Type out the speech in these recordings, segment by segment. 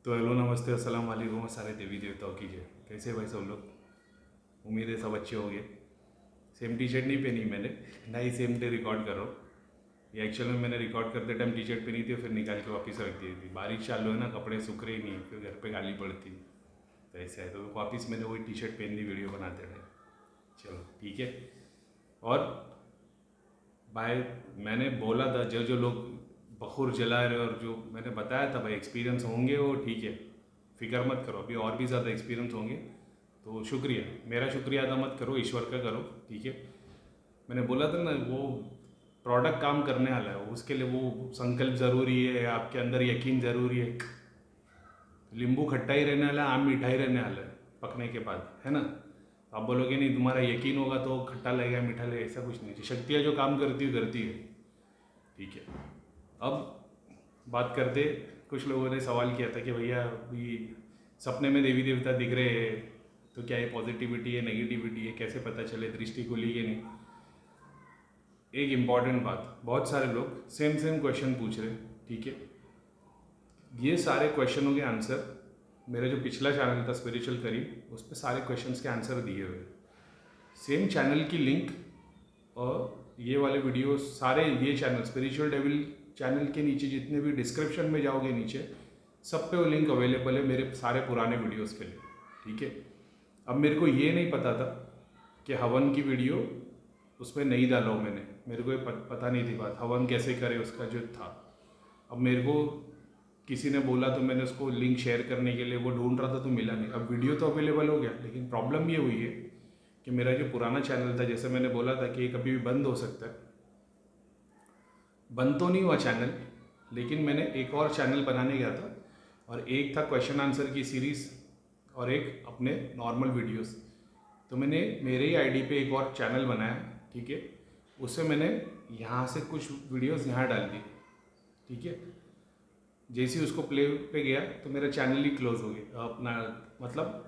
तो हेलो नमस्ते अस्सलाम वालेकुम सारे देवी देवताओं की जय। कैसे भाई सब लोग? उम्मीद है सब अच्छे होंगे। सेम टी शर्ट नहीं पहनी मैंने, ना ही सेम डे रिकॉर्ड कर रहा हूँ। ये एक्चुअल में मैंने रिकॉर्ड करते टाइम टी शर्ट पहनी थी, फिर निकाल के वापस रख दी थी। बारिश चालू है ना, कपड़े सूख रहे ही नहीं, फिर घर पे गाली पड़ती। तो ऐसा है, तो वापस मैंने वही टी शर्ट पहन ली वीडियो बनाते टाइम। चलो ठीक है। और भाई मैंने बोला था जो जो लोग बखूर जला रहे और जो मैंने बताया था भाई एक्सपीरियंस होंगे वो ठीक है, फिक्र मत करो, अभी और भी ज़्यादा एक्सपीरियंस होंगे। तो शुक्रिया, मेरा शुक्रिया अदा मत करो, ईश्वर का करो, ठीक है। मैंने बोला था ना वो प्रोडक्ट काम करने वाला है, उसके लिए वो संकल्प ज़रूरी है, आपके अंदर यकीन ज़रूरी है। नींबू खट्टा ही रहने वाला है, आम मीठा ही रहने वाला है पकने के बाद, है ना। तो आप बोलोगे नहीं तुम्हारा यकीन होगा तो खट्टा लगेगा मीठा लगेगा, ऐसा कुछ नहीं। शक्तियाँ जो काम करती है करती है, ठीक है। अब बात करते, कुछ लोगों ने सवाल किया था कि भैया अभी सपने में देवी देवता दिख रहे हैं तो क्या ये पॉजिटिविटी है नेगेटिविटी है, कैसे पता चले दृष्टि खुली कि नहीं। एक इम्पॉर्टेंट बात, बहुत सारे लोग सेम सेम क्वेश्चन पूछ रहे, ठीक है। ये सारे क्वेश्चनों के आंसर मेरा जो पिछला चैनल था स्पिरिचुअल करीब, उस पर सारे क्वेश्चंस के आंसर दिए हुए। सेम चैनल की लिंक और ये वाले वीडियो सारे, ये चैनल स्पिरिचुअल डेविल चैनल के नीचे जितने भी डिस्क्रिप्शन में जाओगे नीचे, सब पे वो लिंक अवेलेबल है मेरे सारे पुराने वीडियोस के लिए, ठीक है। अब मेरे को ये नहीं पता था कि हवन की वीडियो उसमें नहीं डाला हूँ मैंने, मेरे को ये पता नहीं थी बात, हवन कैसे करे उसका जो था। अब मेरे को किसी ने बोला तो मैंने उसको लिंक शेयर करने के लिए वो ढूंढ रहा था तो मिला नहीं। अब वीडियो तो अवेलेबल हो गया, लेकिन प्रॉब्लम ये हुई है कि मेरा जो पुराना चैनल था, जैसे मैंने बोला था कि ये कभी भी बंद हो सकता है, बंद तो नहीं हुआ चैनल, लेकिन मैंने एक और चैनल बनाने गया था और एक था क्वेश्चन आंसर की सीरीज़ और एक अपने नॉर्मल वीडियोस। तो मैंने मेरे ही आईडी पे एक और चैनल बनाया, ठीक है। उससे मैंने यहाँ से कुछ वीडियोस यहाँ डाल दी, ठीक है। जैसे ही उसको प्ले पे गया तो मेरा चैनल ही क्लोज हो गया, अपना मतलब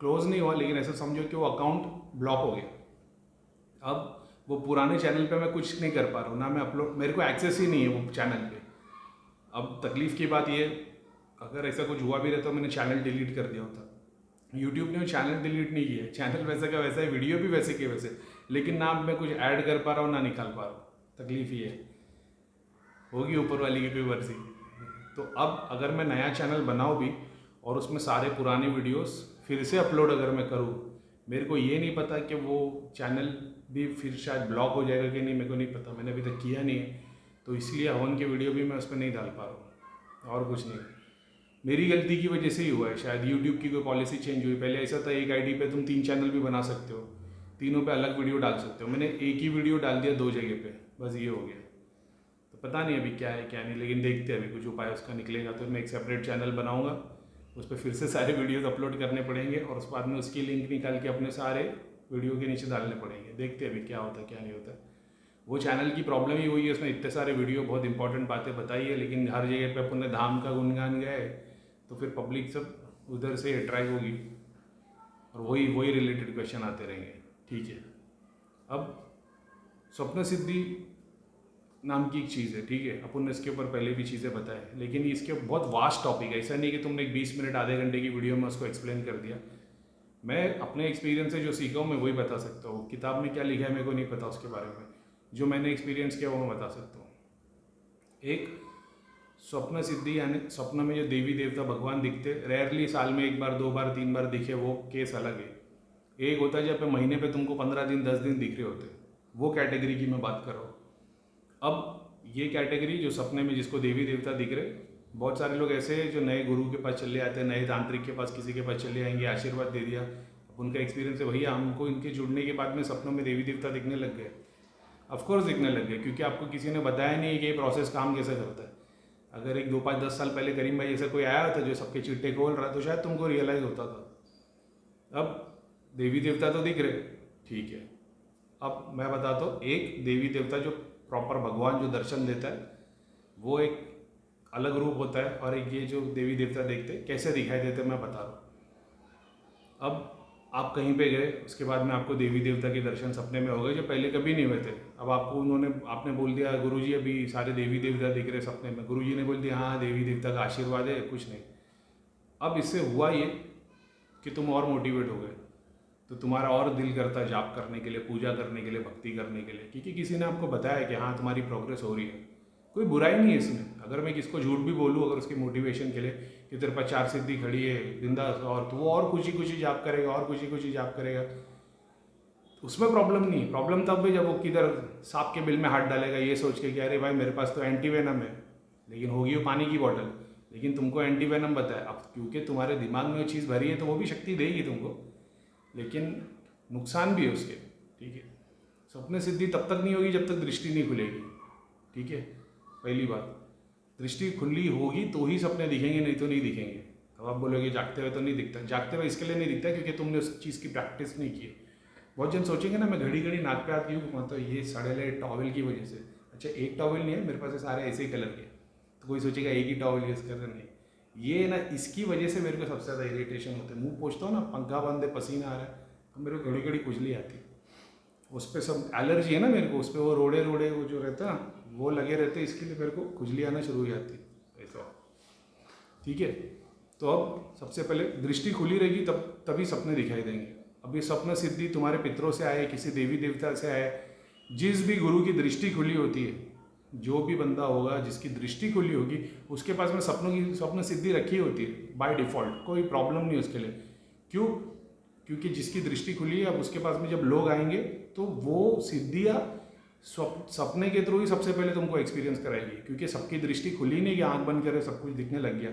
क्लोज नहीं हुआ, लेकिन ऐसा समझो कि वो अकाउंट ब्लॉक हो गया। अब वो पुराने चैनल पे मैं कुछ नहीं कर पा रहा हूँ, ना मैं अपलोड, मेरे को एक्सेस ही नहीं है वो चैनल पे। अब तकलीफ़ की बात ये, अगर ऐसा कुछ हुआ भी रहता तो मैंने चैनल डिलीट कर दिया होता। यूट्यूब ने वो चैनल डिलीट नहीं किया, चैनल वैसे का वैसा है, वीडियो भी वैसे के वैसे, लेकिन ना मैं कुछ ऐड कर पा रहा हूँ ना निकाल पा रहा हूँ। तकलीफ़ ये है, होगी ऊपर वाली की कोई मर्जी। तो अब अगर मैं नया चैनल बनाऊँ भी और उसमें सारे पुराने वीडियोस फिर से अपलोड अगर मैं करूँ, मेरे को ये नहीं पता कि वो चैनल भी फिर शायद ब्लॉक हो जाएगा कि नहीं, मेरे को नहीं पता, मैंने अभी तक किया नहीं है। तो इसलिए हवन की वीडियो भी मैं उस पर नहीं डाल पा रहा हूँ, और कुछ नहीं। मेरी गलती की वजह से ही हुआ है, शायद यूट्यूब की कोई पॉलिसी चेंज हुई। पहले ऐसा था एक आईडी पे तुम 3 चैनल भी बना सकते हो, तीनों पे अलग वीडियो डाल सकते हो। मैंने एक ही वीडियो डाल दिया 2 जगह पे, बस ये हो गया। तो पता नहीं अभी क्या है क्या नहीं, लेकिन देखते हैं अभी कुछ उपाय उसका निकलेगा तो मैं एक सेपरेट चैनल बनाऊंगा, उस पर फिर से सारे वीडियोस अपलोड करने पड़ेंगे और उस बाद में उसकी लिंक निकाल के अपने सारे वीडियो के नीचे डालने पड़ेंगे। देखते हैं अभी क्या होता है क्या नहीं होता। वो चैनल की प्रॉब्लम ही हुई है, उसमें इतने सारे वीडियो बहुत इंपॉर्टेंट बातें बताई है, लेकिन हर जगह पे अपन ने धाम का गुणगान गए तो फिर पब्लिक सब उधर से अट्रैक्ट होगी और वही वही रिलेटेड क्वेश्चन आते रहेंगे, ठीक है। अब स्वप्न सिद्धि नाम की एक चीज़ है, ठीक है। अपन ने इसके ऊपर पहले भी चीज़ें बताए, लेकिन इसके बहुत वास्ट टॉपिक है। ऐसा नहीं कि तुमने एक 20 मिनट आधे घंटे की वीडियो में उसको एक्सप्लेन कर दिया। मैं अपने एक्सपीरियंस से जो सीखा हूँ मैं वही बता सकता हूँ। किताब में क्या लिखा है मेरे को नहीं पता उसके बारे में, जो मैंने एक्सपीरियंस किया वो मैं बता सकता हूँ। एक स्वप्न सिद्धि यानी स्वप्न में जो देवी देवता भगवान दिखते, रेयरली साल में 1 बार 2 बार 3 बार दिखे, वो केस अलग है। एक होता है जब महीने पे तुमको 15 दिन 10 दिन दिख रहे होते, वो कैटेगरी की मैं बात कर रहा हूँ। अब ये कैटेगरी जो सपने में जिसको देवी देवता दिख रहे, बहुत सारे लोग ऐसे हैं जो नए गुरु के पास चले आते हैं, नए तांत्रिक के पास किसी के पास चले आएंगे, आशीर्वाद दे दिया। अब उनका एक्सपीरियंस है भैया हमको इनके जुड़ने के बाद में सपनों में देवी देवता दिखने लग गए। ऑफकोर्स दिखने लग गए, क्योंकि आपको किसी ने बताया नहीं कि ये प्रोसेस काम कैसे करता है। अगर एक 2 5 10 साल पहले करीम भाई जैसे कोई आया था जो सबके चिट्टे खोल रहा, तो शायद तुमको रियलाइज़ होता था। अब देवी देवता तो दिख रहे, ठीक है। अब मैं बताता हूँ, एक देवी देवता जो प्रॉपर भगवान जो दर्शन देता है वो एक अलग रूप होता है, और एक ये जो देवी देवता देखते कैसे दिखाई देते मैं बता रहा हूँ। अब आप कहीं पे गए, उसके बाद में आपको देवी देवता के दर्शन सपने में हो गए जो पहले कभी नहीं हुए थे। अब आपको आपने बोल दिया गुरुजी अभी सारे देवी देवता दिख रहे सपने में, गुरुजी ने बोल दिया हाँ देवी देवता का आशीर्वाद है, कुछ नहीं। अब इससे हुआ ये कि तुम और मोटिवेट हो गए, तो तुम्हारा और दिल करता है जाप करने के लिए, पूजा करने के लिए, भक्ति करने के लिए, क्योंकि किसी ने आपको बताया कि हाँ तुम्हारी प्रोग्रेस हो रही है। कोई बुराई नहीं है इसमें। अगर मैं किसको झूठ भी बोलूँ अगर उसकी मोटिवेशन के लिए कि तेरे पास 4 सिद्धि खड़ी है बिंदास, और तो वो और खुशी खुशी जाप करेगा और खुशी खुशी जाप करेगा, उसमें प्रॉब्लम नहीं। प्रॉब्लम तब है जब वो किधर सांप के बिल में हाथ डालेगा ये सोच के कि अरे भाई मेरे पास तो एंटी वेनम है, लेकिन होगी वो पानी की बॉटल, लेकिन तुमको एंटी वेनम बताया। अब क्योंकि तुम्हारे दिमाग में वो चीज़ भरी है तो वो भी शक्ति देगी तुमको, लेकिन नुकसान भी है उसके। ठीक है, स्वप्न सिद्धि तब तक नहीं होगी जब तक दृष्टि नहीं खुलेगी। ठीक है, पहली बात, दृष्टि खुली होगी तो ही सपने दिखेंगे, नहीं तो नहीं दिखेंगे। अब आप बोलोगे जागते हुए तो नहीं दिखता, जागते हुए इसके लिए नहीं दिखता क्योंकि तुमने उस चीज़ की प्रैक्टिस नहीं की है। बहुत जन सोचेंगे ना मैं घड़ी घड़ी नाक पे हाथ क्यों घुमाता हूँ, ये सड़ेले टॉवल की वजह से। अच्छा, एक टॉवल नहीं है मेरे पास, सारे ऐसे ही कलर के, तो कोई सोचेगा एक ही टॉवल यूज़ कर रहे, नहीं। ये ना इसकी वजह से मेरे को सबसे ज़्यादा इरिटेशन होता है। मुँह पोछता हूँ ना, पंखा बंद है, पसीना आ रहा है, तो मेरे को घड़ी घड़ी खुजली आती है। उस पर सब एलर्जी है ना मेरे को, उस पर वो रोड़े रोड़े वो जो रहता है ना वो लगे रहते, इसके लिए मेरे को खुजली आना शुरू हो जाती है ऐसा। ठीक है, तो अब सबसे पहले दृष्टि खुली रहेगी तभी सपने दिखाई देंगे। अब ये स्वप्न सिद्धि तुम्हारे पितरों से आए, किसी देवी देवता से आए, जिस भी गुरु की दृष्टि खुली होती है, जो भी बंदा होगा जिसकी दृष्टि खुली होगी उसके पास में स्वप्न सिद्धि रखी होती है बाय डिफ़ॉल्ट, कोई प्रॉब्लम नहीं उसके लिए। क्यों? क्योंकि जिसकी दृष्टि खुली है, अब उसके पास में जब लोग आएंगे तो वो सिद्धियाँ सपने के थ्रू ही सबसे पहले तुमको एक्सपीरियंस कराएगी, क्योंकि सबकी दृष्टि खुली नहीं कि आँख बंद करे सब कुछ दिखने लग गया।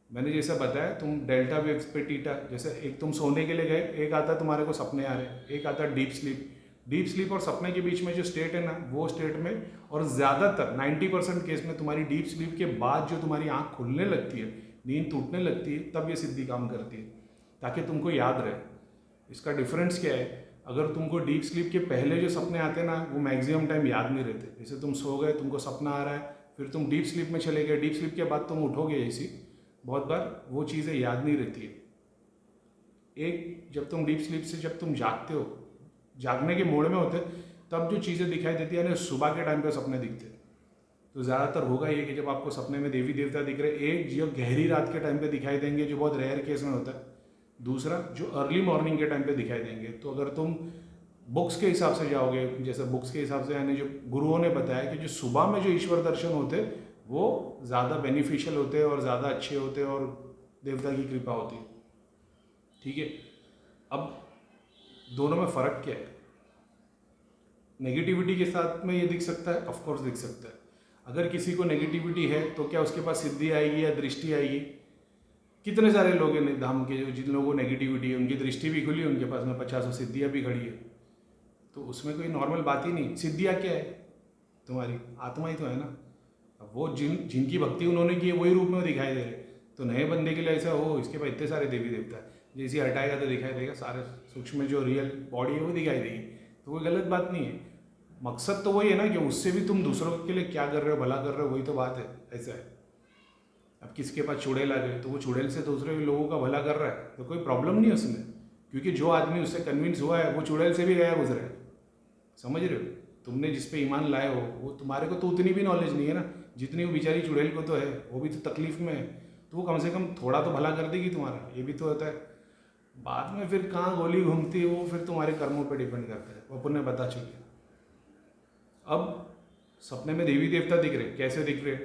मैंने जैसा बताया, तुम डेल्टा वेव्स पे टीटा, जैसे एक तुम सोने के लिए गए, एक आता तुम्हारे को सपने आ रहे, एक आता डीप स्लीप। डीप स्लीप और सपने के बीच में जो स्टेट है ना, वो स्टेट में, और ज़्यादातर 90% केस में तुम्हारी डीप स्लीप के बाद जो तुम्हारी आँख खुलने लगती है, नींद टूटने लगती है, तब ये सिद्धि काम करती है, ताकि तुमको याद रहे। इसका डिफरेंस क्या है, अगर तुमको डीप स्लीप के पहले जो सपने आते हैं ना, वो मैक्सिमम टाइम याद नहीं रहते। जैसे तुम सो गए, तुमको सपना आ रहा है, फिर तुम डीप स्लीप में चले गए, डीप स्लीप के बाद तुम उठोगे, ऐसी बहुत बार वो चीज़ें याद नहीं रहती है। एक, जब तुम डीप स्लीप से जब तुम जागते हो, जागने के मोड में होते, तब जो चीज़ें दिखाई देती है ना, सुबह के टाइम पे सपने दिखते हैं। तो ज़्यादातर होगा ये कि जब आपको सपने में देवी देवता दिख रहे, एक जो गहरी रात के टाइम पे दिखाई देंगे, जो बहुत रेयर केस में होता है। दूसरा, जो अर्ली मॉर्निंग के टाइम पे दिखाई देंगे। तो अगर तुम बुक्स के हिसाब से जाओगे, जैसे बुक्स के हिसाब से यानी जो गुरुओं ने बताया कि जो सुबह में जो ईश्वर दर्शन होते वो ज़्यादा बेनिफिशियल होते हैं और ज़्यादा अच्छे होते हैं और देवता की कृपा होती है। ठीक है, अब दोनों में फ़र्क क्या है? नेगेटिविटी के साथ में ये दिख सकता है, ऑफ कोर्स दिख सकता है। अगर किसी को नेगेटिविटी है तो क्या उसके पास सिद्धि आएगी या दृष्टि आएगी? कितने सारे लोग हैं धाम के जो, जिन लोगों को नेगेटिविटी है, उनकी दृष्टि भी खुली, उनके पास में 50 सिद्धियाँ भी खड़ी है। तो उसमें कोई नॉर्मल बात ही नहीं। सिद्धियाँ क्या है? तुम्हारी आत्मा ही तो है ना। अब वो जिनकी भक्ति उन्होंने की है वही रूप में दिखाई दे रहे। तो नए बंदे के लिए ऐसा हो, इसके पास इतने सारे देवी देवता है, जैसे हटाएगा तो दिखाई देगा, सारे सूक्ष्म जो रियल बॉडी है वो दिखाई देगी। तो कोई गलत बात नहीं है। मकसद तो वही है ना कि उससे भी तुम दूसरों के लिए क्या कर रहे हो, भला कर रहे हो, वही तो बात है। ऐसा है, अब किसके पास चुड़ैल आ गए तो वो चुड़ैल से दूसरे लोगों का भला कर रहा है, तो कोई प्रॉब्लम नहीं है उसमें, क्योंकि जो आदमी उससे कन्विंस हुआ है वो चुड़ैल से भी गया गुजरा है। समझ रहे हो? तुमने जिस पे ईमान लाए हो, वो तुम्हारे को तो उतनी भी नॉलेज नहीं है ना जितनी वो बेचारी चुड़ैल को तो है। वो भी तो तकलीफ में है, तो वो कम से कम थोड़ा तो भला कर देगी तुम्हारा, ये भी तो होता है। बाद में फिर कहाँ गोली घूमती है वो फिर तुम्हारे कर्मों पे डिपेंड करता है, वो अपन ने बता चुके। अब सपने में देवी देवता दिख रहे, कैसे दिख रहे?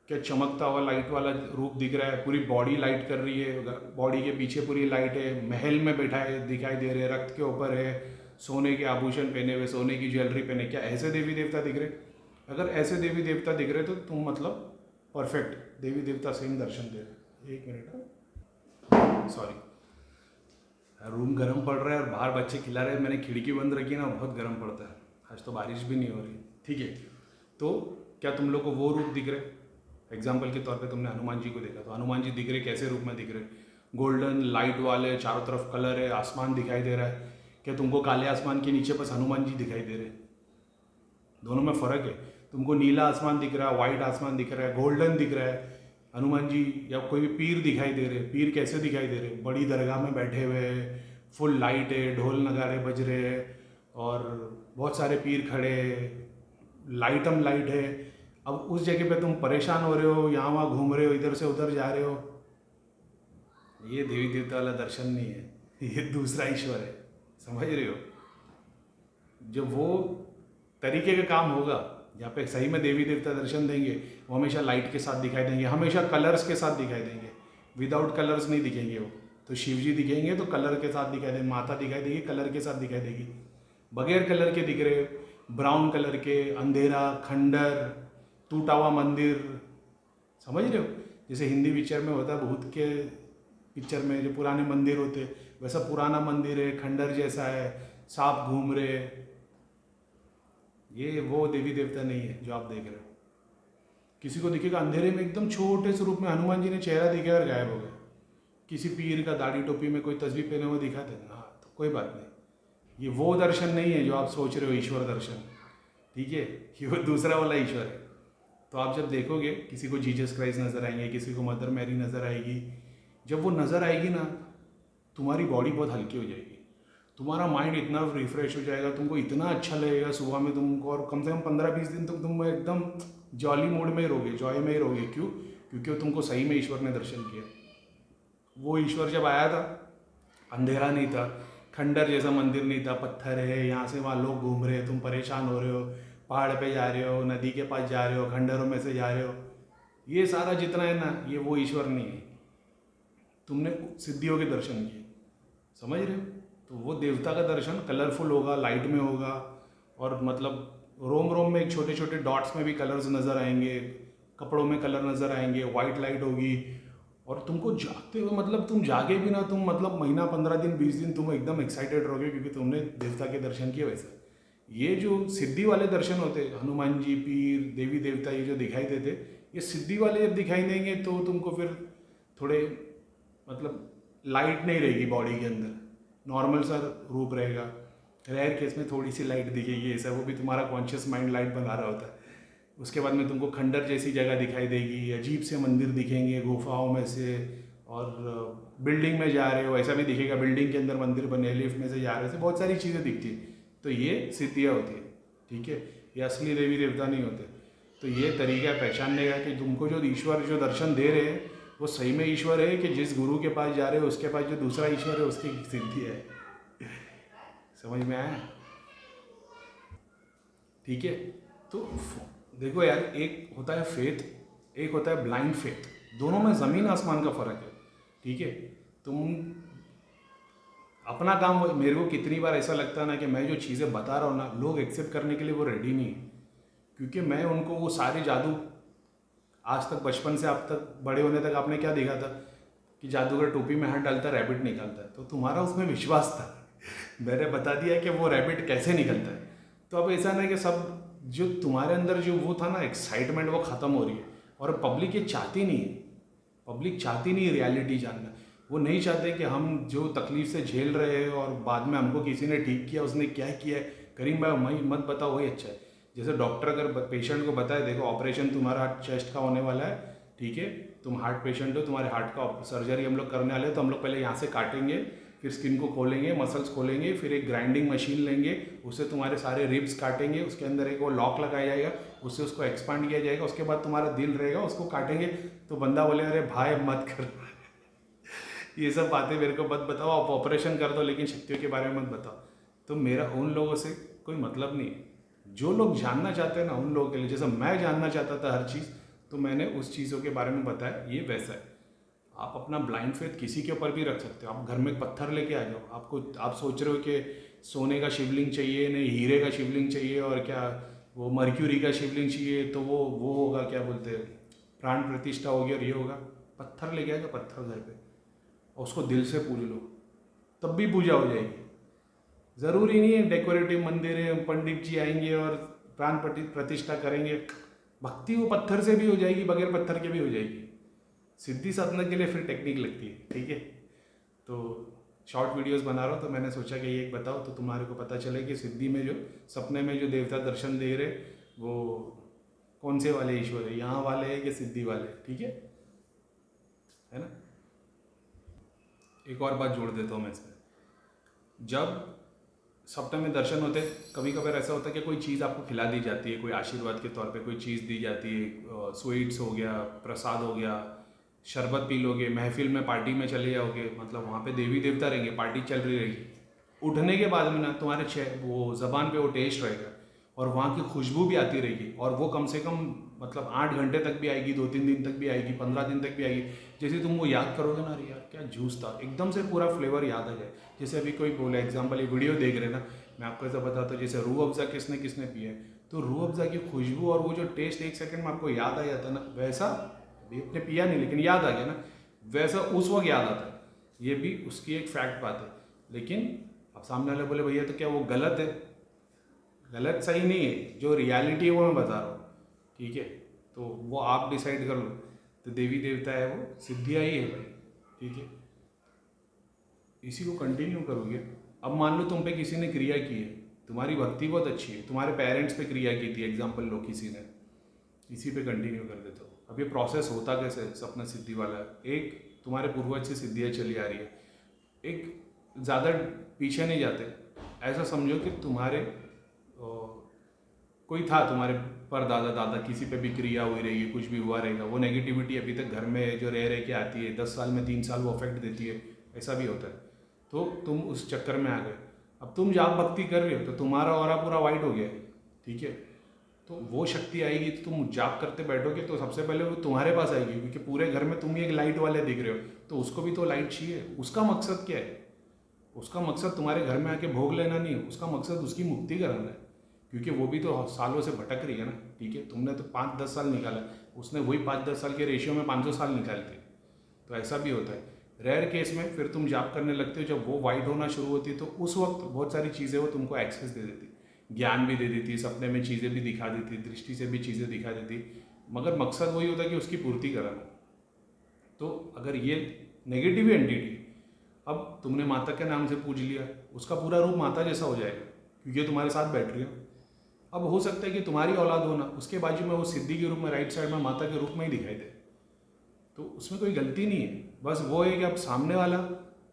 क्या चमकता हुआ लाइट वाला रूप दिख रहा है, पूरी बॉडी लाइट कर रही है, बॉडी के पीछे पूरी लाइट है, महल में बैठा है दिखाई दे रहे, रक्त के ऊपर है, सोने के आभूषण पहने हुए, सोने की ज्वेलरी पहने, क्या ऐसे देवी देवता दिख रहे? अगर ऐसे देवी देवता दिख रहे तो तुम मतलब परफेक्ट देवी देवता से ही दर्शन दे रहे। एक मिनट, सॉरी, रूम गर्म पड़ रहा है और बाहर बच्चे खिला रहे हैं, मैंने खिड़की बंद रखी है ना, बहुत गर्म पड़ता है। आज तो बारिश भी नहीं हो रही। ठीक है, तो क्या तुम लोग को वो रूप दिख रहे? एग्जाम्पल के तौर पे तुमने हनुमान जी को देखा, तो हनुमान जी दिख रहे, कैसे रूप में दिख रहे? गोल्डन लाइट वाले, चारों तरफ कलर है, आसमान दिखाई दे रहा है। क्या तुमको काले आसमान के नीचे बस हनुमान जी दिखाई दे रहे? दोनों में फ़र्क है। तुमको नीला आसमान दिख रहा है, वाइट आसमान दिख रहा है, गोल्डन दिख रहा है, हनुमान जी या कोई भी पीर दिखाई दे रहे। पीर कैसे दिखाई दे रहे? बड़ी दरगाह में बैठे हुए, फुल लाइट है, ढोल नगाड़े बज रहे हैं और बहुत सारे पीर खड़े, लाइटम लाइट है। अब उस जगह पे तुम परेशान हो रहे हो, यहाँ वहाँ घूम रहे हो, इधर से उधर जा रहे हो, ये देवी देवता वाला दर्शन नहीं है, ये दूसरा ईश्वर है, समझ रहे हो। जब वो तरीके का काम होगा जहाँ पे सही में देवी देवता दर्शन देंगे, वो हमेशा लाइट के साथ दिखाई देंगे, हमेशा कलर्स के साथ दिखाई देंगे, विदाउट कलर्स नहीं दिखेंगे वो। तो शिव जी दिखेंगे तो कलर के साथ दिखाई देंगे, माता दिखाई देगी कलर के साथ दिखाई देगी। बगैर कलर के दिख रहे, ब्राउन कलर के, अंधेरा, खंडर, टूटा हुआ मंदिर, समझ रहे हो। जैसे हिंदी पिक्चर में होता है, भूत के पिक्चर में जो पुराने मंदिर होते, वैसा पुराना मंदिर है, खंडर जैसा है, सांप घूम रहे। ये वो देवी देवता नहीं है जो आप देख रहे हो। किसी को दिखेगा अंधेरे में एकदम छोटे से रूप में हनुमान जी ने चेहरा दिखाया और गायब हो गया। किसी पीर का दाढ़ी टोपी में कोई तस्वीर पहने हुए दिखाते हैं, हाँ तो कोई बात नहीं। ये वो दर्शन नहीं है जो आप सोच रहे हो ईश्वर दर्शन, ठीक है, ये वो दूसरा वाला ईश्वर है। तो आप जब देखोगे किसी को जीसस क्राइस्ट नज़र आएंगे, किसी को मदर मैरी नज़र आएगी, जब वो नज़र आएगी ना, तुम्हारी बॉडी बहुत हल्की हो जाएगी, तुम्हारा माइंड इतना रिफ्रेश हो जाएगा, तुमको इतना अच्छा लगेगा सुबह में तुमको, और कम से कम 15-20 दिन तक तुम एकदम जॉली मूड में ही रहोगे, जॉय में ही रहोगे। क्यों? क्योंकि तुमको सही में ईश्वर ने दर्शन किया। वो ईश्वर जब आया था, अंधेरा नहीं था, खंडर जैसा मंदिर नहीं था, पत्थर है, यहाँ से वहाँ लोग घूम रहे, तुम परेशान हो रहे हो, पहाड़ पे जा रहे हो, नदी के पास जा रहे हो, खंडरों में से जा रहे हो, ये सारा जितना है ना, ये वो ईश्वर नहीं है। तुमने सिद्धियों के दर्शन किए, समझ रहे हो। तो वो देवता का दर्शन कलरफुल होगा, लाइट में होगा, और मतलब रोम रोम में एक छोटे छोटे डॉट्स में भी कलर्स नज़र आएंगे, कपड़ों में कलर नज़र आएंगे, वाइट लाइट होगी, और तुमको जागते हुए, मतलब तुम जागे भी ना, तुम मतलब महीना, 15 दिन, 20 दिन तुम एकदम एक्साइटेड रहोगे क्योंकि तुमने देवता के दर्शन किए। वैसा ये जो सिद्धि वाले दर्शन होते, हनुमान जी, पीर, देवी देवता, ये जो दिखाई देते, ये सिद्धि वाले जब दिखाई देंगे तो तुमको फिर थोड़े मतलब लाइट नहीं रहेगी बॉडी के अंदर, नॉर्मल सा रूप रहेगा। रेयर केस में थोड़ी सी लाइट दिखेगी, ऐसा वो भी तुम्हारा कॉन्शियस माइंड लाइट बना रहा होता है। उसके बाद में तुमको खंडर जैसी जगह दिखाई देगी, अजीब से मंदिर दिखेंगे गुफाओं में से, और बिल्डिंग में जा रहे हो ऐसा भी दिखेगा, बिल्डिंग के अंदर मंदिर बने, लिफ्ट में से जा रहे हो, बहुत सारी चीज़ें दिखती हैं। तो ये सिद्धियाँ होती है, ठीक है, ये असली देवी देवता नहीं होते। तो ये तरीका पहचानने का कि तुमको जो ईश्वर जो दर्शन दे रहे हैं वो सही में ईश्वर है, कि जिस गुरु के पास जा रहे हो उसके पास जो दूसरा ईश्वर है उसकी सिद्धि है। समझ में आया? ठीक है। तो देखो यार, एक होता है फेथ, एक होता है ब्लाइंड फेथ, दोनों में ज़मीन आसमान का फ़र्क है, ठीक है। तुम अपना काम, मेरे को कितनी बार ऐसा लगता है ना कि मैं जो चीज़ें बता रहा हूँ ना, लोग एक्सेप्ट करने के लिए वो रेडी नहीं है, क्योंकि मैं उनको वो सारे जादू, आज तक बचपन से अब तक बड़े होने तक आपने क्या देखा था कि जादूगर टोपी में हाथ डालता है, रैबिट निकलता है, तो तुम्हारा उसमें विश्वास था। मैंने बता दिया कि वो रैबिट कैसे निकलता है। तो अब ऐसा ना कि सब जो तुम्हारे अंदर जो वो था ना एक्साइटमेंट, वो ख़त्म हो रही है, और पब्लिक ये चाहती नहीं है, पब्लिक चाहती नहीं रियलिटी जानना। वो नहीं चाहते कि हम जो तकलीफ से झेल रहे हैं और बाद में हमको किसी ने ठीक किया, उसने क्या किया है, करीम भाई मत बताओ, वही अच्छा है। जैसे डॉक्टर अगर पेशेंट को बताए, देखो ऑपरेशन तुम्हारा चेस्ट का होने वाला है, ठीक है, तुम हार्ट पेशेंट हो, तुम्हारे हार्ट का सर्जरी हम लोग करने वाले हैं, तो हम लोग पहले यहाँ से काटेंगे, फिर स्किन को खोलेंगे, मसल्स खोलेंगे, फिर एक ग्राइंडिंग मशीन लेंगे, उससे तुम्हारे सारे रिब्स काटेंगे, उसके अंदर एक वो लॉक लगाया जाएगा, उससे उसको एक्सपांड किया जाएगा, उसके बाद तुम्हारा दिल रहेगा, उसको काटेंगे। तो बंदा बोले अरे भाई मत कर ये सब बातें मेरे को मत बताओ, आप ऑपरेशन कर दो लेकिन शक्तियों के बारे में मत बताओ। तो मेरा उन लोगों से कोई मतलब नहीं है। जो लोग जानना चाहते हैं ना, उन लोगों के लिए, जैसे मैं जानना चाहता था हर चीज़, तो मैंने उस चीज़ों के बारे में बताया, ये वैसा है। आप अपना ब्लाइंड फेथ किसी के ऊपर भी रख सकते हो। आप घर में एक पत्थर लेके आ जाओ, आप सोच रहे हो कि सोने का शिवलिंग चाहिए, नहीं हीरे का शिवलिंग चाहिए, और क्या वो मर्क्यूरी का शिवलिंग चाहिए, तो वो होगा, क्या बोलते हैं, प्राण प्रतिष्ठा होगी और ये होगा। पत्थर लेके आ जाओ, पत्थर घर पे, और उसको दिल से पूज लो, तब भी पूजा हो जाएगी। ज़रूरी नहीं है डेकोरेटिव मंदिर है, पंडित जी आएंगे और प्राण प्रतिष्ठा करेंगे। भक्ति वो पत्थर से भी हो जाएगी, बगैर पत्थर के भी हो जाएगी। सिद्धि साधना के लिए फिर टेक्निक लगती है, ठीक है। तो शॉर्ट वीडियोस बना रहा हूँ, तो मैंने सोचा कि ये एक बताओ तो तुम्हारे को पता चले कि सिद्धि में जो सपने में जो देवता दर्शन दे रहे, वो कौन से वाले ईश्वर है, यहाँ वाले है कि सिद्धि वाले, ठीक है ना। एक और बात जोड़ देता हूँ मैं इसमें, जब सप्ताह में दर्शन होते, कभी कभार ऐसा होता है कि कोई चीज़ आपको खिला दी जाती है, कोई आशीर्वाद के तौर पे कोई चीज़ दी जाती है, स्वीट्स हो गया, प्रसाद हो गया, शरबत पी लोगे, महफिल में पार्टी में चले जाओगे, मतलब वहाँ पे देवी देवता रहेंगे, पार्टी चल रही रहेगी, उठने के बाद में ना तुम्हारे वो ज़बान पे वो टेस्ट रहेगा और वहाँ की खुशबू भी आती रहेगी, और वो कम से कम मतलब 8 घंटे तक भी आएगी, 2-3 दिन तक भी आएगी, 15 दिन तक भी आएगी। जैसे तुम वो याद करोगे ना, अरे यार क्या जूस था, एकदम से पूरा फ्लेवर याद आ जाए। जैसे अभी कोई बोले एग्जाम्पल, ये वीडियो देख रहे ना, मैं आपको ऐसा बताता हूँ, जैसे रूह अफ़ज़ा किसने किसने पिया है, तो रूह अफ़ज़ा की खुशबू और वो जो टेस्ट 1 सेकंड में आपको याद आ जाता है ना, वैसा अभी आपने पिया नहीं लेकिन याद आ गया ना, वैसा उस वक्त याद आता है। ये भी उसकी एक फैक्ट बात है। लेकिन अब सामने वाले बोले भैया तो क्या वो गलत है? गलत सही नहीं है, जो रियलिटी है वो मैं बता रहा हूँ, ठीक है? तो वो आप डिसाइड कर लो। तो देवी देवता है वो सिद्धियाँ ही है भाई, ठीक है? इसी को कंटिन्यू करोगे। अब मान लो तुम पे किसी ने क्रिया की है, तुम्हारी भक्ति बहुत अच्छी है, तुम्हारे पेरेंट्स पे क्रिया की थी, एग्जाम्पल लो किसी ने, इसी पे कंटिन्यू कर देते हो। अब ये प्रोसेस होता कैसे है सपना सिद्धि वाला? एक तुम्हारे पूर्वज से सिद्धियाँ चली आ रही है, एक ज़्यादा पीछे नहीं जाते, ऐसा समझो कि तुम्हारे कोई था तुम्हारे पर दादा दादा, किसी पे भी क्रिया हुई रहेगी, कुछ भी हुआ रहेगा, वो नेगेटिविटी अभी तक घर में जो रह रह के आती है, 10 साल में 3 साल वो अफेक्ट देती है, ऐसा भी होता है। तो तुम उस चक्कर में आ गए, अब तुम जाप भक्ति कर रहे हो तो तुम्हारा ऑरा पूरा वाइट हो गया, ठीक है? तो वो शक्ति आएगी तो तुम जाप करते बैठोगे तो सबसे पहले वो तुम्हारे पास आएगी, क्योंकि पूरे घर में तुम ही एक लाइट वाले दिख रहे हो, तो उसको भी तो लाइट चाहिए। उसका मकसद क्या है? उसका मकसद तुम्हारे घर में आके भोग लेना नहीं है, उसका मकसद उसकी मुक्ति कराना है, क्योंकि वो भी तो सालों से भटक रही है ना, ठीक है? तुमने तो 5-10 साल निकाला, उसने वही 5-10 साल के रेशियो में 500 साल निकाले थे। तो ऐसा भी होता है। रेयर केस में फिर तुम जाप करने लगते हो, जब वो वाइट होना शुरू होती है तो उस वक्त बहुत सारी चीज़ें वो तुमको एक्सेस दे देती, ज्ञान भी दे देती, सपने में चीज़ें भी दिखा देती, दृष्टि से भी चीज़ें दिखा देती, मगर मकसद वही होता है कि उसकी पूर्ति कराना। तो अगर ये नेगेटिव एंटिटी, अब तुमने माता के नाम से पूज लिया, उसका पूरा रूप माता जैसा हो जाएगा, क्योंकि तुम्हारे साथ बैठ रही हो। अब हो सकता है कि तुम्हारी औलाद हो ना, उसके बाजू में वो सिद्धि के रूप में राइट साइड में माता के रूप में ही दिखाई दे, तो उसमें कोई गलती नहीं है। बस वो है कि अब सामने वाला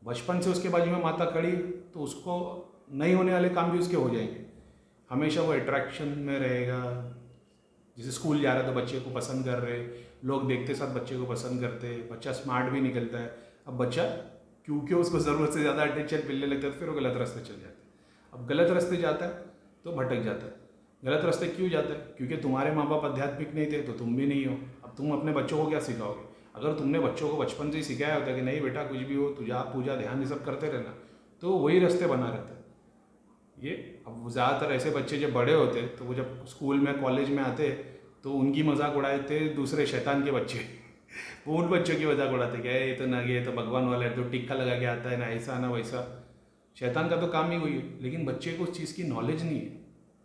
बचपन से उसके बाजू में माता खड़ी, तो उसको नहीं होने वाले काम भी उसके हो जाएंगे। हमेशा वो अट्रैक्शन में रहेगा, जैसे स्कूल जा रहा है तो बच्चे को पसंद कर रहे, लोग देखते साथ बच्चे को पसंद करते, बच्चा स्मार्ट भी निकलता है। अब बच्चा क्योंकि उसको ज़रूरत से ज़्यादा अटेंशन मिलने लगता है तो फिर वो गलत रास्ते चल जाता है। अब गलत रास्ते जाता है तो भटक जाता है। गलत रास्ते क्यों जाता है? क्योंकि तुम्हारे माँ बाप आध्यात्मिक नहीं थे तो तुम भी नहीं हो। अब तुम अपने बच्चों को क्या सिखाओगे? अगर तुमने बच्चों को बचपन से ही सिखाया होता है कि नहीं बेटा कुछ भी हो तुझा पूजा ध्यान ये सब करते रहना, तो वही रास्ते बना रहता है। ये अब ज़्यादातर ऐसे बच्चे जब बड़े होते तो वो जब स्कूल में कॉलेज में आते तो उनकी मजाक उड़ाते दूसरे शैतान के बच्चे वो उन बच्चों की मजाक उड़ाते क्या ये तो ना, ये तो भगवान वाला है, तो टिक्का लगा के आता है ना, ऐसा ना वैसा। शैतान का तो काम ही वही है, लेकिन बच्चे को उस चीज़ की नॉलेज नहीं है,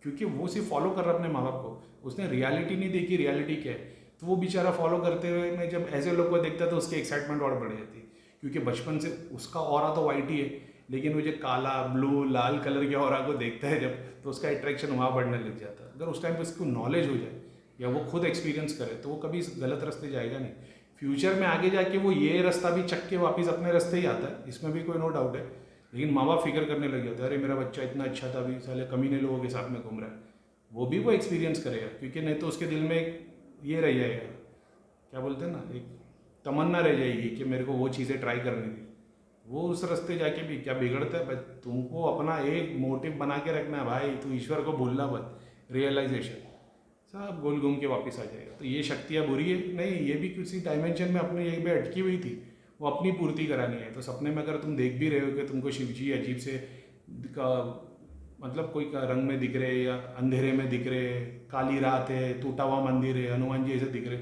क्योंकि वो सिर्फ फॉलो कर रहा है अपने माँ बाप को, उसने रियलिटी नहीं देखी रियलिटी क्या है। तो वो बेचारा फॉलो करते हुए में जब ऐसे लोग को देखता है तो उसकी एक्साइटमेंट और बढ़ जाती है, क्योंकि बचपन से उसका ऑरा तो वाइट ही है, लेकिन वो जो काला ब्लू लाल कलर के ऑरा को देखता है जब, तो उसका अट्रैक्शन वहाँ बढ़ने लग जाता है। अगर उस टाइम पर उसको नॉलेज हो जाए या वो खुद एक्सपीरियंस करे तो वो कभी गलत रास्ते जाएगा नहीं। फ्यूचर में आगे जाके वो ये रास्ता भी चक के वापस अपने रास्ते ही आता है, इसमें भी कोई नो डाउट है। लेकिन माँ बाप फिक्र करने लग जाते हैं, अरे मेरा बच्चा इतना अच्छा था, अभी साले कमीने लोगों के साथ में घूम रहा है। वो भी वो एक्सपीरियंस करेगा, क्योंकि नहीं तो उसके दिल में एक ये रह जाएगा, क्या बोलते हैं ना, एक तमन्ना रह जाएगी कि मेरे को वो चीज़ें ट्राई करनी थी। वो उस रास्ते जाके भी क्या बिगड़ता है? तुमको अपना एक मोटिव बना के रखना है भाई, तू ईश्वर को भूलना मत, रियलाइजेशन, सब गोल घूम के वापस आ जाएगा। तो ये शक्तियाँ बुरी है नहीं, ये भी किसी डायमेंशन में अपने यहीं पे अटकी हुई थी, वो अपनी पूर्ति करानी है। तो सपने में अगर तुम देख भी रहे हो कि तुमको शिव जी अजीब से का मतलब कोई का रंग में दिख रहे, या अंधेरे में दिख रहे, काली रात है, टूटा हुआ मंदिर है, हनुमान जी ऐसे दिख रहे,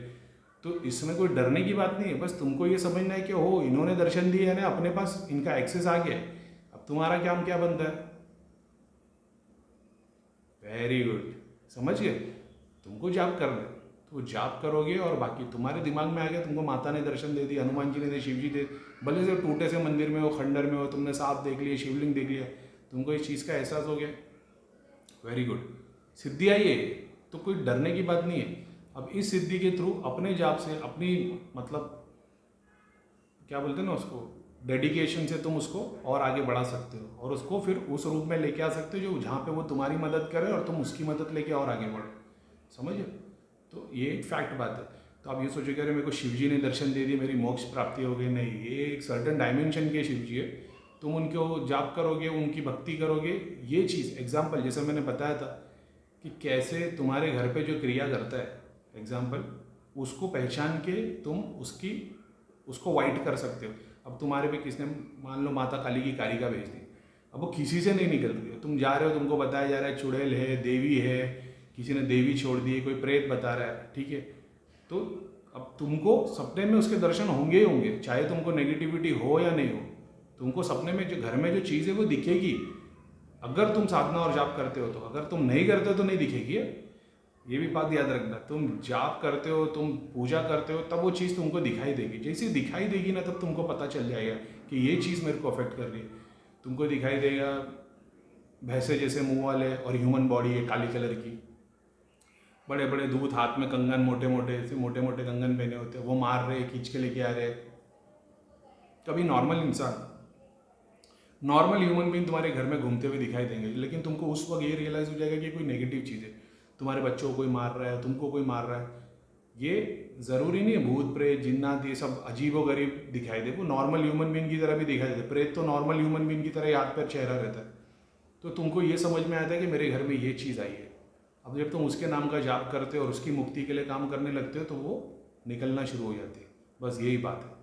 तो इसमें कोई डरने की बात नहीं है। बस तुमको ये समझना है कि हो इन्होंने दर्शन दिए है ना, अपने पास इनका एक्सेस आ गया है, अब तुम्हारा काम क्या बनता है? वेरी गुड, समझ गए? तुमको जाप करना है तो जाप करोगे, और बाकी तुम्हारे दिमाग में आ गया तुमको माता ने दर्शन दे दिया, हनुमान जी ने दे, शिव जी दे, भले से टूटे से मंदिर में हो, खंडर में हो, तुमने सांप देख लिया, शिवलिंग देख लिया, तुमको इस चीज़ का एहसास हो गया, वेरी गुड, सिद्धि आई है, तो कोई डरने की बात नहीं है। अब इस सिद्धि के थ्रू अपने जाप से, अपनी मतलब क्या बोलते हैं ना उसको, डेडिकेशन से तुम उसको और आगे बढ़ा सकते हो, और उसको फिर उस रूप में लेके आ सकते हो जो जहाँ पे वो तुम्हारी मदद करे और तुम उसकी मदद लेके और आगे बढ़ो, समझे? तो ये एक फैक्ट बात है। तो आप ये सोचोगे अरे मेरे को शिव जी ने दर्शन दे दिए, मेरी मोक्ष प्राप्ति हो गई। नहीं, ये एक सर्टन डायमेंशन के शिव जी है। तुम उनको जाप करोगे, उनकी भक्ति करोगे, ये चीज़ एग्जाम्पल जैसे मैंने बताया था कि कैसे तुम्हारे घर पे जो क्रिया करता है एग्जाम्पल, उसको पहचान के तुम उसको वाइट कर सकते हो। अब तुम्हारे पे किसने मान लो माता काली की कारिका भेज दी, अब वो किसी से नहीं निकलती है। तुम जा रहे हो, तुमको बताया जा रहा है चुड़ैल है, देवी है, किसी ने देवी छोड़ दी है, कोई प्रेत बता रहा है, ठीक है। तो अब तुमको सपने में उसके दर्शन होंगे ही होंगे, चाहे तुमको नेगेटिविटी हो या नहीं हो। तुमको सपने में जो घर में जो चीज़ है वो दिखेगी, अगर तुम साधना और जाप करते हो तो। अगर तुम नहीं करते हो तो नहीं दिखेगी। ये भी बात याद रखना, तुम जाप करते हो, तुम पूजा करते हो, तब वो चीज़ तुमको दिखाई देगी। जैसे दिखाई देगी ना, तब तुमको पता चल जाएगा कि ये चीज़ मेरे को अफेक्ट कर रही है। तुमको दिखाई देगा भैंसे जैसे मुंह वाले और ह्यूमन बॉडी है काली कलर की, बड़े बड़े दूध, हाथ में कंगन, मोटे मोटे ऐसे मोटे मोटे कंगन पहने होते हैं, वो मार रहे, खींच के लेके आ रहे। कभी नॉर्मल इंसान, नॉर्मल ह्यूमन बीइंग तुम्हारे घर में घूमते हुए दिखाई देंगे, लेकिन तुमको उस वक्त ये रियलाइज़ हो जाएगा कि कोई नेगेटिव चीज़ है, तुम्हारे बच्चों को कोई मार रहा है, तुमको कोई मार रहा है। ये ज़रूरी नहीं है भूत प्रेत जिन्नात ये सब अजीबो गरीब दिखाई दे, वो नॉर्मल ह्यूमन बीइंग की तरह भी दिखाई देते। प्रेत तो नॉर्मल ह्यूमन बीइंग की तरह हाथ पैर चेहरा रहता है। तो तुमको ये समझ में आता है कि मेरे घर में ये चीज़ आई है। अब जब तुम उसके नाम का जाप करते हो और उसकी मुक्ति के लिए काम करने लगते हो, तो वो निकलना शुरू हो जाती है। बस यही बात है।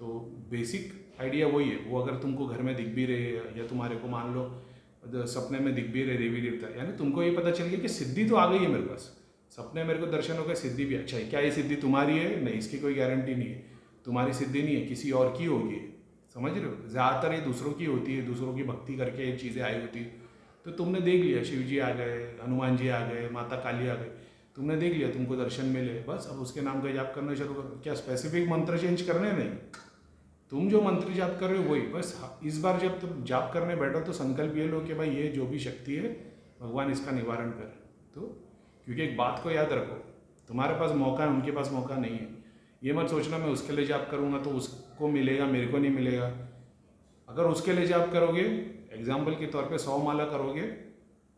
तो बेसिक आइडिया वही है। वो अगर तुमको घर में दिख भी रहे या तुम्हारे को मान लो सपने में दिख भी रहे देवी देवता, यानी तुमको ये पता चल गया कि सिद्धि तो आ गई है मेरे पास, सपने मेरे को दर्शन हो गए, सिद्धि भी। अच्छा है, क्या ये सिद्धि तुम्हारी है? नहीं, इसकी कोई गारंटी नहीं है। तुम्हारी सिद्धि नहीं है, किसी और की होगी। समझ रहे हो? ज़्यादातर ये दूसरों की होती है, दूसरों की भक्ति करके ये चीज़ें आई होती है। तो तुमने देख लिया, शिव जी आ गए, हनुमान जी आ गए, माता काली आ गई, तुमने देख लिया, तुमको दर्शन मिले, बस अब उसके नाम का जाप करना शुरू करो। क्या स्पेसिफिक मंत्र चेंज करने? नहीं, तुम जो मंत्र जाप कर रहे हो वही। बस इस बार जब तुम जाप करने बैठो तो संकल्प ये लो कि भाई ये जो भी शक्ति है भगवान इसका निवारण करे। तो क्योंकि एक बात को याद रखो, तुम्हारे पास मौका है, उनके पास मौका नहीं है। ये मत सोचना मैं उसके लिए जाप करूँगा तो उसको मिलेगा, मेरे को नहीं मिलेगा। अगर उसके लिए जाप करोगे, एग्जाम्पल के तौर पे 100 माला करोगे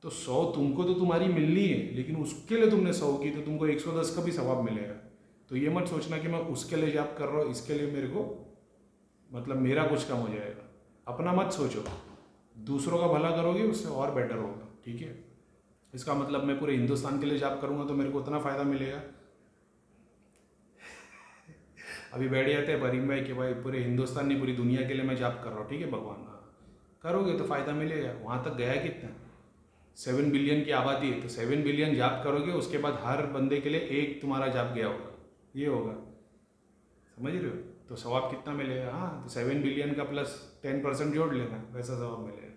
तो 100 तुमको तो तुम्हारी मिलनी है, लेकिन उसके लिए तुमने 100 की तो तुमको 110 का भी सवाब मिलेगा। तो ये मत सोचना कि मैं उसके लिए जाप कर रहा हूँ, इसके लिए मेरे को मतलब मेरा कुछ कम हो जाएगा। अपना मत सोचो, दूसरों का भला करोगे उससे और बेटर होगा। ठीक है, इसका मतलब मैं पूरे हिंदुस्तान के लिए जाप करूँगा तो मेरे को उतना फ़ायदा मिलेगा। अभी बैठ जाते हैं परीम भाई कि भाई पूरे हिंदुस्तान नहीं पूरी दुनिया के लिए मैं जाप कर रहा हूँ। ठीक है भगवान, करोगे तो फ़ायदा मिलेगा। वहाँ तक गया कितना, 7 बिलियन की आबादी है, तो 7 बिलियन जाप करोगे, उसके बाद हर बंदे के लिए एक तुम्हारा जाप गया होगा, ये होगा। समझ रहे हो? तो सवाब कितना मिलेगा? हाँ, तो 7 बिलियन का प्लस 10% जोड़ लेना, वैसा सवाब मिलेगा।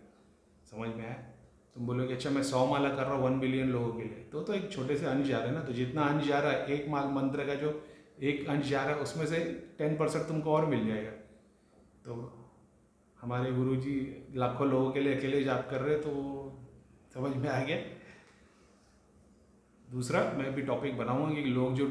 समझ में आया? तुम बोलोगे अच्छा मैं 100 माला कर रहा हूँ 1 बिलियन लोगों के लिए, तो एक छोटे से अंश जा रहा है ना। तो जितना अंश जा रहा है, एक मंत्र का जो एक अंश जा रहा है, उसमें से 10% तुमको और मिल जाएगा। तो हमारे गुरुजी लाखों लोगों के लिए अकेले जाप कर रहे, तो समझ में आ गया। दूसरा मैं भी टॉपिक बनाऊंगा कि लोग जो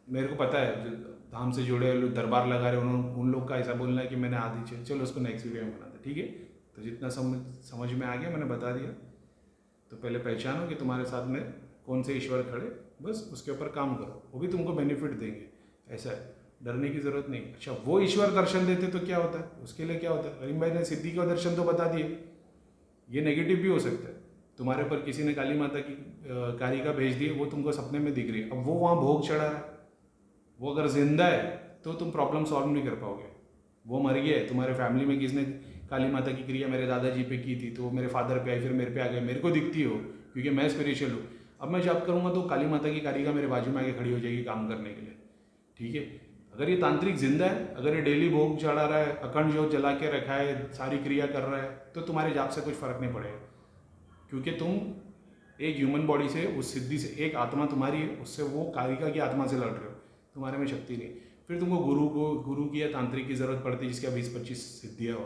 मेरे को पता है जो धाम से जुड़े लोग दरबार लगा रहे हैं, उन लोग का ऐसा बोलना है कि मैंने आधी चलो उसको नेक्स्ट वीडियो में बनाते। ठीक है, तो जितना समझ में आ गया मैंने बता दिया। तो पहले पहचानो कि तुम्हारे साथ में कौन से ईश्वर खड़े, बस उसके ऊपर काम करो, वो भी तुमको बेनिफिट देंगे। ऐसा है, डरने की ज़रूरत नहीं। अच्छा, वो ईश्वर दर्शन देते तो क्या होता है, उसके लिए क्या होता है? करीम भाई ने सिद्धि का दर्शन तो बता दिए, ये नेगेटिव भी हो सकता है। तुम्हारे ऊपर किसी ने काली माता की कारिका भेज दी, वो तुमको सपने में दिख रही है, अब वो वहाँ भोग चढ़ा है, वो अगर जिंदा है तो तुम प्रॉब्लम सॉल्व नहीं कर पाओगे। वो मर गया है, तुम्हारे फैमिली में किसने काली माता की क्रिया मेरे दादाजी पे की थी, तो मेरे फादर पे आई, फिर मेरे पे आ गए, मेरे को दिखती हो क्योंकि मैं स्पिरिचुअल हूँ। अब मैं जाप करूँगा तो काली माता की कारिका मेरे बाजू में आके खड़ी हो जाएगी काम करने के लिए। ठीक है, अगर ये तांत्रिक जिंदा है, अगर ये डेली भोग चढ़ा रहा है, अखंड जोत जला के रखा है, सारी क्रिया कर रहा है, तो तुम्हारे जाप से कुछ फर्क नहीं पड़ेगा। क्योंकि तुम एक ह्यूमन बॉडी से, उस सिद्धि से, एक आत्मा तुम्हारी है, उससे वो कारिका की आत्मा से लड़ रहे हो, तुम्हारे में शक्ति नहीं। फिर तुमको गुरु की या तांत्रिक की ज़रूरत पड़ती है जिसका 20-25 सिद्धियाँ हो,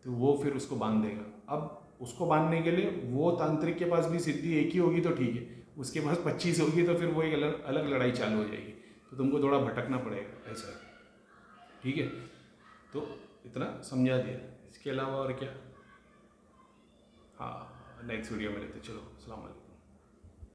तो वो फिर उसको बांध देगा। अब उसको बांधने के लिए वो तांत्रिक के पास भी सिद्धि एक ही होगी तो ठीक है, उसके पास 25 होगी तो फिर वो एक अलग लड़ाई चालू हो जाएगी, तो तुमको थोड़ा भटकना पड़ेगा। ऐसा है, ठीक है। तो इतना समझा दिया, इसके अलावा और क्या? हाँ, नेक्स्ट वीडियो में लेते। चलो, अस्सलाम वालेकुम।